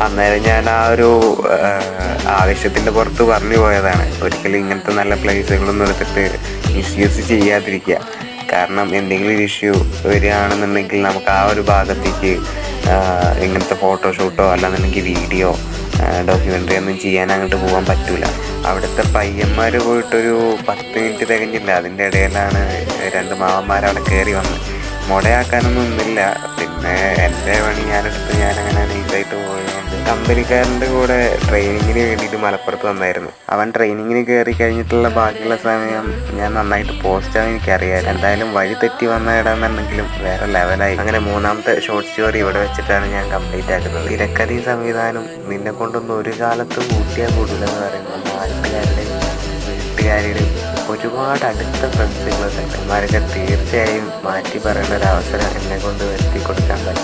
അന്നേരം ഞാൻ ആ ഒരു ആവേശത്തിൻ്റെ പുറത്ത് പറഞ്ഞു പോയതാണ്. ഒരിക്കലും ഇങ്ങനത്തെ നല്ല പ്ലേസുകളൊന്നും എടുത്തിട്ട് മിസ്യൂസ് ചെയ്യാതിരിക്കുക. കാരണം എന്തെങ്കിലും ഒരു ഇഷ്യൂ വരികയാണെന്നുണ്ടെങ്കിൽ നമുക്ക് ആ ഒരു ഭാഗത്തേക്ക് ഇങ്ങനത്തെ ഫോട്ടോഷൂട്ടോ അല്ലാന്നുണ്ടെങ്കിൽ വീഡിയോ ഡോക്യുമെൻ്ററി ഒന്നും ചെയ്യാൻ അങ്ങോട്ട് പോകാൻ പറ്റില്ല. അവിടുത്തെ പയ്യന്മാർ പോയിട്ടൊരു 10 മിനിറ്റ് തികഞ്ഞില്ല. അതിൻ്റെ ഇടയിലാണ് 2 മാവന്മാരവിടെ കയറി വന്ന്. മുടയാക്കാനൊന്നും ഒന്നുമില്ല. പിന്നെ എൻ്റെ പണി ഞാനങ്ങനെ നൈസായിട്ട് പോയതുകൊണ്ട് കമ്പനിക്കാരൻ്റെ കൂടെ ട്രെയിനിങ്ങിന് വേണ്ടിയിട്ട് മലപ്പുറത്ത് വന്നായിരുന്നു. അവൻ ട്രെയിനിങ്ങിന് കയറി കഴിഞ്ഞിട്ടുള്ള ബാക്കിയുള്ള സമയം ഞാൻ നന്നായിട്ട് പോസ്റ്റാകാൻ എനിക്കറിയാം. എന്തായാലും വഴി തെറ്റി വന്ന ഇടാന്നുണ്ടെങ്കിലും വേറെ ലെവലായി. അങ്ങനെ 3ാമത്തെ ഷോർട്ട് സ്റ്റോറി ഇവിടെ വെച്ചിട്ടാണ് ഞാൻ കംപ്ലീറ്റ് ആക്കുന്നത്. തിരക്കഥയും സംവിധാനം നിന്നെ കൊണ്ടൊന്നും ഒരു കാലത്ത് കൂട്ടിയാൽ കൂടില്ലെന്ന് പറയുമ്പോൾ നാട്ടുകാരുടെയും വീട്ടുകാരുടെയും ഒരുപാട് അടുത്ത ഫ്രണ്ട്സുകൾ സെക്കന്മാരൊക്കെ തീർച്ചയായും മാറ്റി പറയേണ്ട ഒരു അവസരം എന്നെ കൊണ്ട് വരുത്തി കൊടുക്കാൻ പറ്റും.